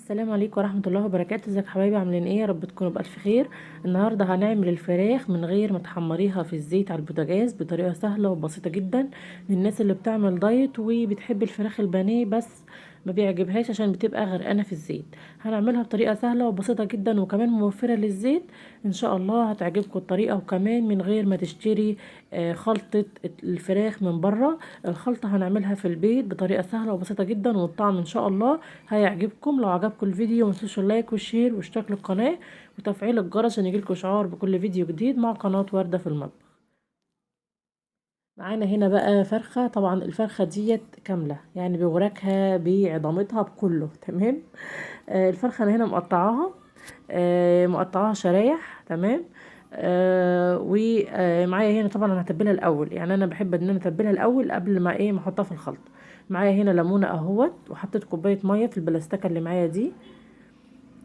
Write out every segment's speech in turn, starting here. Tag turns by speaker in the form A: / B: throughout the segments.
A: السلام عليكم ورحمة الله وبركاته. ازيك يا حبايبي؟ عاملين ايه؟ يا رب تكونوا بألف خير. النهاردة هنعمل الفراخ من غير ما تحمريها في الزيت على البوتاجاز بطريقة سهلة وبسيطة جدا للناس اللي بتعمل دايت وبتحب الفراخ البانيه بس ما بيعجبهاش عشان بتبقى غرقانة في الزيت. هنعملها بطريقة سهلة وبسيطة جدا وكمان موفرة للزيت. ان شاء الله هتعجبكم الطريقة، وكمان من غير ما تشتري خلطة الفراخ من بره. الخلطة هنعملها في البيت بطريقة سهلة وبسيطة جدا، والطعم ان شاء الله هيعجبكم. لو عجبكم الفيديو متنسوش اللايك والشير واشتراك للقناة وتفعيل الجرس عشان يجيلكوا اشعار بكل فيديو جديد مع قناة وردة في المطبخ. معانا هنا بقى فرخة، طبعا الفرخة ديت كاملة يعني بوراكها بعظامتها بكله تمام. الفرخة انا هنا مقطعاها، مقطعاها شرايح تمام. ومعايا هنا طبعا انا هتبلها الاول، يعني انا بحب ان انا اتبلها الاول قبل ما ما احطها في الخلطة. معايا هنا ليمونة اهوت، وحطيت كوباية مية في البلاستيكة اللي معايا دي.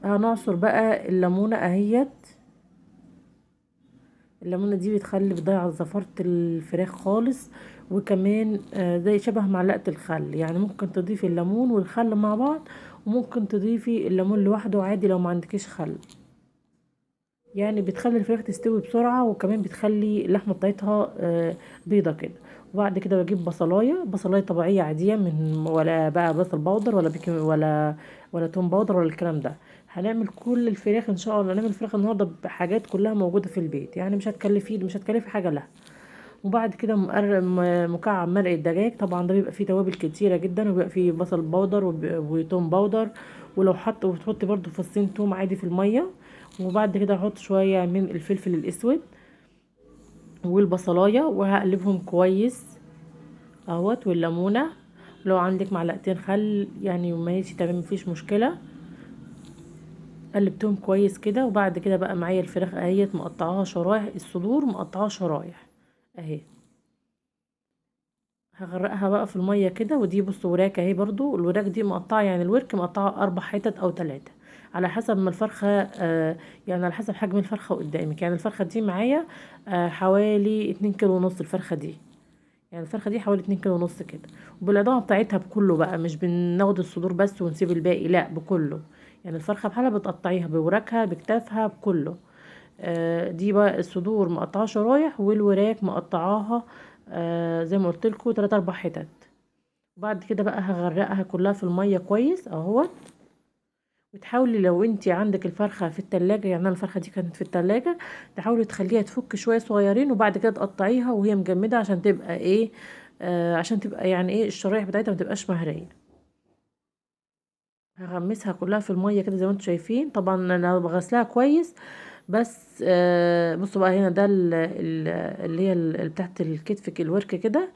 A: هنعصر بقى الليمونة اهيت. الليمونة دي بتضيع زفارة الفراخ خالص، وكمان زي شبه معلقة الخل، يعني ممكن تضيفي الليمون والخل مع بعض، وممكن تضيفي الليمون لوحده عادي لو ما عندكيش خل. يعني بتخلي الفراخ تستوي بسرعة، وكمان بتخلي اللحمة بتاعتها بيضة كده. وبعد كده بجيب بصلاية طبيعية عادية، من ولا بقى بصل باودر ولا بيكنج ولا توم باودر ولا الكلام ده. هنعمل كل الفراخ ان شاء الله، نعمل الفراخ النهارده بحاجات كلها موجودة في البيت، يعني مش هتكلفي حاجة لها. وبعد كده مكعب مرق الدجاج، طبعا ده بيبقى فيه توابل كتيرة جدا، وبيبقى فيه بصل باودر وتوم باودر. ولو وتحطي برضو فصين توم عادي في المية. وبعد كده هحط شوية من الفلفل الاسود والبصلاية وهقلبهم كويس اهوت، والليمونة. لو عندك معلقتين خل يعني ماشي تمام، مفيش مشكلة. قلبتهم كويس كده، وبعد كده بقى معايا الفراخ اهيت مقطعاها شرايح، الصدور مقطعاها شرايح اهي. هغرقها بقى في المية كده. ودي بص وراك اهي، برضو الوراك دي مقطعة، يعني الورك مقطعة 4 حتت او 3 على حسب ما الفرخة يعني على حسب حجم الفرخة قدامك. يعني الفرخة دي معايا حوالي 2 كيلو ونص الفرخة دي. يعني الفرخة دي حوالي 2 كيلو ونص كده، وبالعظام بتاعتها بكله بقى، مش بناخد الصدور بس ونسيب الباقي، لا بكله. يعني الفرخة بحالها بتقطعيها بوراكها بكتافها بكله. دي بقى الصدور مقطعة شرايح، والوراك مقطعاها زي ما قلت لكم 3 4 حتت. بعد كده بقى هغرقها كلها في المية كويس اهوت. وتحاولي لو انتي عندك الفرخة في التلاجة، يعني انا الفرخة دي كانت في التلاجة، تحاولي تخليها تفك شوية صغيرين، وبعد كده تقطعيها وهي مجمدة عشان تبقى ايه، عشان تبقى يعني ايه الشرايح بتاعتها ما تبقاش مهرية. هغمسها كلها في المية كده زي ما انتم شايفين. طبعا انا بغسلها كويس، بس بصوا بقى هنا ده اللي هي بتاعت الكتف الورك كده،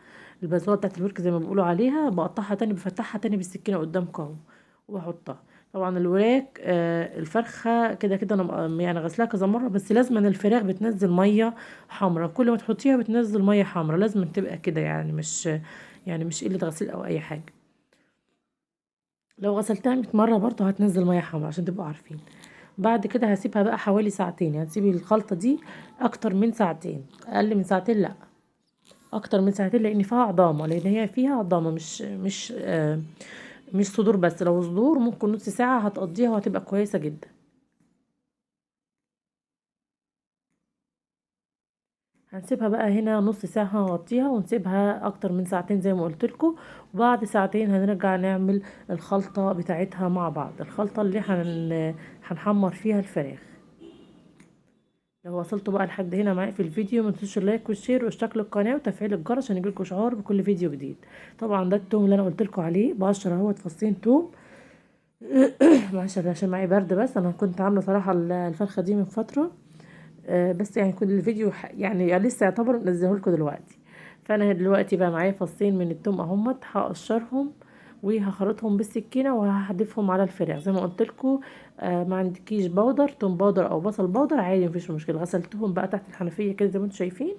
A: البازوله بتاعت الورك زي ما بيقولوا عليها، بقطعها تاني بفتحها تاني بالسكينه قدامكم اهو وبحطها. طبعا الوراك الفرخه كده كده انا يعني غسلاها كذا مره، بس لازم أن الفراخ بتنزل ميه حمرا، كل ما تحطيها بتنزل ميه حمرا، لازم تبقى كده، يعني مش قله غسيل او اي حاجه. لو غسلتها 100 مرة برضه هتنزل مية حمرا عشان تبقوا عارفين. بعد كده هسيبها بقى حوالي ساعتين، يعني تسيبي الخلطة دي اكتر من ساعتين، اقل من ساعتين لا، اكتر من ساعتين، لان فيها عظامة، لان هي فيها عظامة مش صدور بس. لو صدور ممكن نص ساعة هتقضيها وهتبقى كويسة جدا. هنسيبها بقى هنا نص ساعة، هنغطيها ونسيبها اكتر من ساعتين زي ما قلت لكم. وبعد ساعتين هنرجع نعمل الخلطة بتاعتها مع بعض، الخلطة اللي هنحمر فيها الفراخ. لو وصلتوا بقى لحد هنا معايا في الفيديو ما تنسوش اللايك والشير واشتراك للقناه وتفعيل الجرس عشان يجيلكوا اشعار بكل فيديو جديد. طبعا ده التوم اللي انا قلت لكم عليه، بقشر اهوت فصين توم. معلش عشان معايا برد، بس انا كنت عامله صراحه الفرخه دي من فتره، بس يعني كل الفيديو يعني لسه يعتبر منزله لكم دلوقتي. فانا دلوقتي بقى معايا فصين من التوم اهمت، هقشرهم وهخرطهم بالسكينه وهحدفهم على الفراخ زي ما قلت لكم. ما عندكيش بودر توم باودر او بصل باودر عادي مفيش مشكله، غسلتهم بقى تحت الحنفيه كده زي ما انتم شايفين.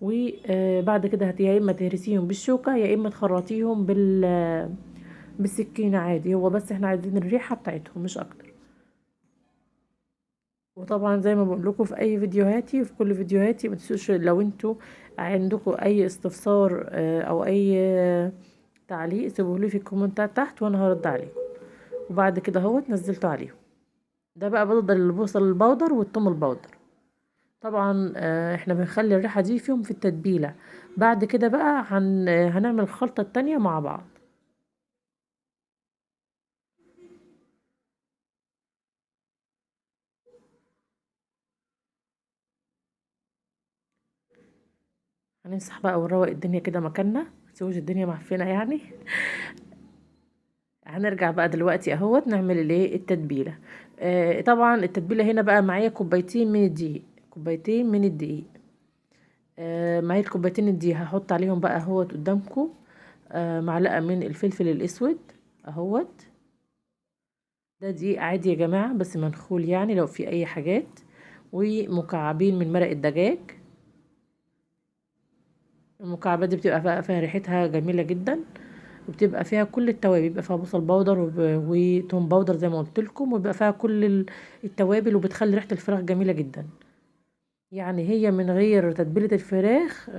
A: وبعد كده يا اما تهرسيهم بالشوكه يا اما تخرطيهم بالسكينه عادي، هو بس احنا عايزين الريحه بتاعتهم مش اكتر. وطبعا زي ما بقول لكم في اي فيديوهاتي وفي كل فيديوهاتي، ما تنسوش لو انتوا عندكم اي استفسار او اي تعليق سيبوه لي في الكومنتات تحت وانا هرد عليكم. وبعد كده اهوت نزلته عليهم. ده بقى بفضل البصل البودر والثوم البودر. طبعا احنا بنخلي الريحة دي فيهم في التتبيلة. بعد كده بقى هنعمل الخلطة التانية مع بعض. هنمسح بقى ونروق الدنيا كده مكاننا، متسيبوش الدنيا معفنة يعني. هنرجع بقى دلوقتي اهوت نعمل الايه التتبيلة. طبعا التتبيلة هنا بقى معايا كوبايتين من الدقيق، كوبايتين من الدقيق. معايا الكوبايتين الدقيق هحط عليهم بقى اهوت قدامكم معلقة من الفلفل الاسود اهوت. ده دقيق عادي يا جماعة بس منخول يعني لو في اي حاجات. ومكعبين من مرق الدجاج. المكعبات دي بتبقى فيها ريحتها جميلة جدا، وبتبقى فيها كل التوابل، بيبقى فيها بصل بودر وتوم بودر زي ما قلت لكم، وبيبقى فيها كل التوابل، وبتخلي ريحة الفراخ جميلة جدا. يعني هي من غير تتبيلة الفراخ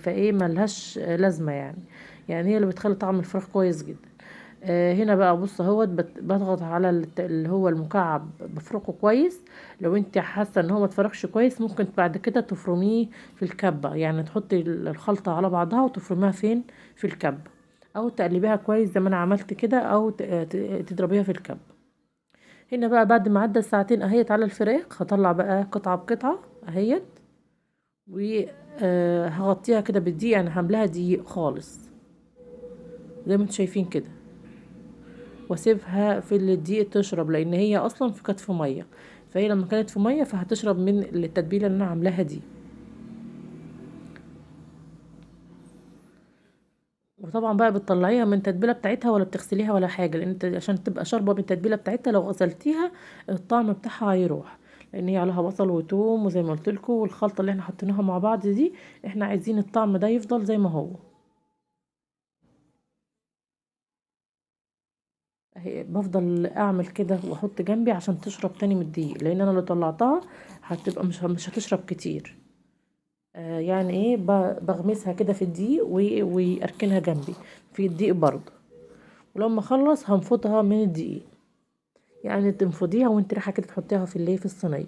A: فايه ملهاش لازمة يعني. يعني هي اللي بتخلي طعم الفراخ كويس جدا. هنا بقى بص اهوت بضغط على اللي هو المكعب بفركه كويس. لو انت حاسه ان هو ما اتفركش كويس ممكن بعد كده تفرميه في الكبه، يعني تحطي الخلطه على بعضها وتفرميها فين؟ في الكبه. او تقلبيها كويس زي ما انا عملت كده، او تضربيها في الكبه. هنا بقى بعد ما عدى ساعتين اهيت على الفراخ هطلع بقى قطعه بقطعه اهيت. وهغطيها كده بالدقيق، يعني هملاها دقيق خالص زي ما انتم شايفين كده. واسيبها في الدقيق تشرب، لان هي اصلا كانت في ميه. فهي لما كانت في ميه فهتشرب من التتبيله اللي انا عاملاها دي. وطبعا بقى بتطلعيها من التتبيله بتاعتها ولا بتغسليها ولا حاجه، لان انت عشان تبقى شاربه من التتبيله بتاعتها لو غسلتيها الطعم بتاعها هيروح. لان هي عليها بصل وتوم وزي ما قلت لكم، والخلطه اللي احنا حطيناها مع بعض دي احنا عايزين الطعم ده يفضل زي ما هو. اهي بفضل اعمل كده واحط جنبي عشان تشرب تاني من الدقيق، لان انا لو طلعتها هتبقى مش هتشرب كتير. يعني ايه بغمسها كده في الدقيق واركنها جنبي في الدقيق برضه. ولما اخلص هنفضها من الدقيق، يعني تنفضيها وانت رايحه كده تحطيها في في الصينيه.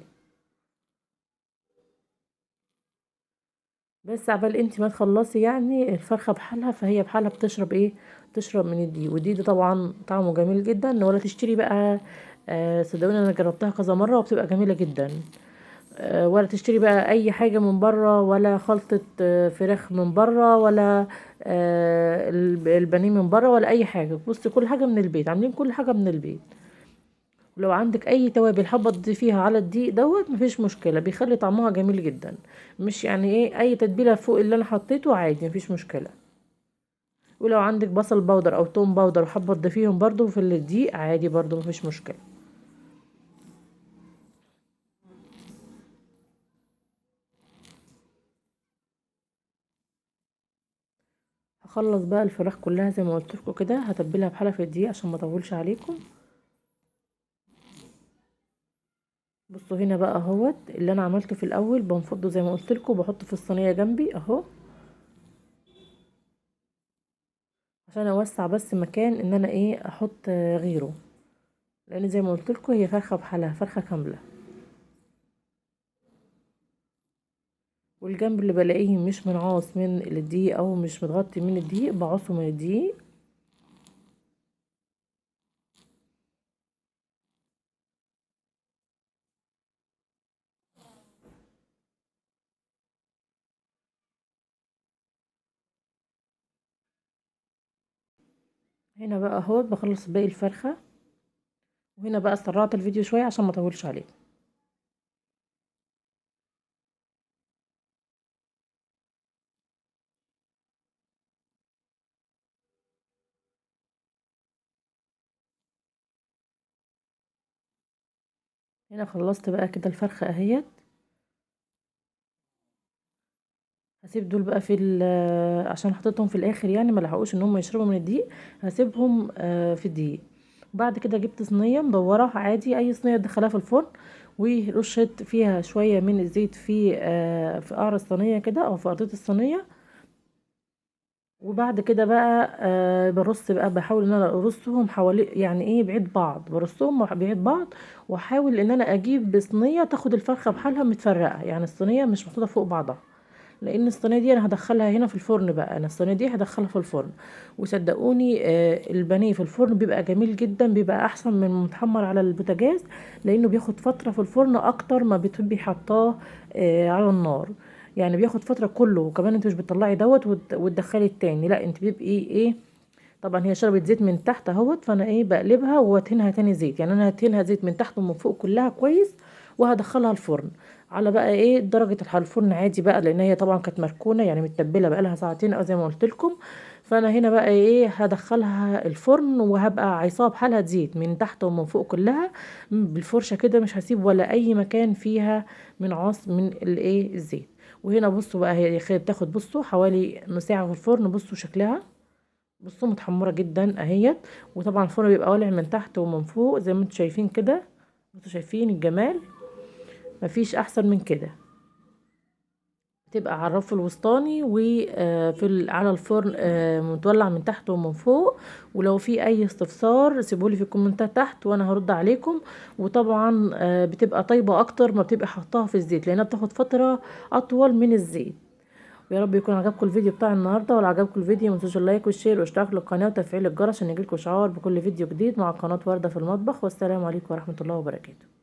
A: بس عبال انت ما تخلصي يعني الفرخه بحالها، فهي بحالها بتشرب ايه؟ تشرب من الدقيق. ودي طبعا طعمه جميل جدا، ولا تشتري بقى. صدقوني انا جربتها كذا مره وبتبقى جميله جدا. ولا تشتري بقى اي حاجة من بره، ولا خلطة فراخ من بره، ولا البانيه من بره، ولا اي حاجة. بصي كل حاجة من البيت، عاملين كل حاجة من البيت. ولو عندك اي توابل حابة تضيفيها على الدقيق دوت مفيش مشكلة، بيخلي طعمها جميل جدا. مش يعني ايه اي تتبيلة فوق اللي انا حطيته عادي مفيش مشكلة. ولو عندك بصل بودر او توم بودر وحابة تضيفيهم برضو في الدقيق عادي برضو مفيش مشكلة. هخلص بقى الفراخ كلها زي ما قلت لكم كده، هتبلها بحلقة في الدقيق عشان ما اطولش عليكم. بصوا هنا بقى اهوت اللي انا عملته في الاول بنفضه زي ما قلت لكم، بحطه في الصينيه جنبي اهو، عشان اوسع بس مكان ان انا ايه احط غيره. لان زي ما قلت لكم هي فرخه بحالها، فرخه كامله. والجنب اللي بلاقيه مش منعاص من الدقيق او مش متغطي من الدقيق بعصه من الدقيق. هنا بقى اهوت بخلص باقي الفرخه. وهنا بقى سرعت الفيديو شويه عشان ما اطولش عليكم. هنا خلصت بقى كده الفرخه اهيت. هسيب دول بقى في عشان حطيتهم في الاخر يعني ما لحقوش ان هم يشربوا من الدقيق. هسيبهم في الدقيق. وبعد كده جبت صينيه مدوره عادي، اي صينيه تدخلها في الفرن. ورشت فيها شويه من الزيت في قعر الصينيه كده او في ارضيه الصينيه. وبعد كده بقى برص بقى، بحاول ان انا ارصهم حوالي يعني ايه بعيد بعض، برصهم بعيد بعض. واحاول ان انا اجيب صينيه تاخد الفرخه بحالها متفرقه، يعني الصينيه مش محطوطه فوق بعضها، لان الصينيه دي انا هدخلها هنا في الفرن بقى، انا الصينيه دي هدخلها في الفرن. وصدقوني البانيه في الفرن بيبقى جميل جدا، بيبقى احسن من متحمر على البوتاجاز، لانه بياخد فتره في الفرن اكتر ما بتبقي حطاه على النار. يعني بياخد فتره كله، وكمان انت مش بتطلعي دوت وتدخلي التاني، لا انت بيبقي ايه. طبعا هي شربت زيت من تحت اهوت، فانا ايه بقلبها وادهنها تاني زيت، يعني انا هدهنها زيت من تحت ومن فوق كلها كويس. وهدخلها الفرن على بقى ايه درجة الفرن عادي بقى، لان هي طبعا كانت مركونة يعني متبلة بقى لها ساعتين او زي ما قلت لكم. فانا هنا بقى ايه هدخلها الفرن، وهبقى عصاب بحالها زيت من تحت ومن فوق كلها بالفرشة كده، مش هسيب ولا اي مكان فيها من من الايه الزيت. وهنا بصوا بقى هي بتاخد بصوا حوالي نص ساعة في الفرن، بصوا شكلها، بصوا متحمرة جدا اهيت. وطبعا الفرن بيبقى والع من تحت ومن فوق زي ما انتم شايفين كده. انتوا شايفين الجمال، مفيش احسن من كده. تبقى على الرف الوسطاني وفي على الفرن متولع من تحت ومن فوق. ولو في اي استفسار سيبولي في الكومنتات تحت وانا هرد عليكم. وطبعا بتبقى طيبة اكتر ما بتبقى حطاها في الزيت، لانها بتاخد فترة اطول من الزيت. ويا رب يكون عجبكم الفيديو بتاع النهارده، ولو عجبكم الفيديو متنسوش اللايك والشير والاشتراك للقناه وتفعيل الجرس عشان يجيلكوا اشعار بكل فيديو جديد مع قناه ورده في المطبخ. والسلام عليكم ورحمه الله وبركاته.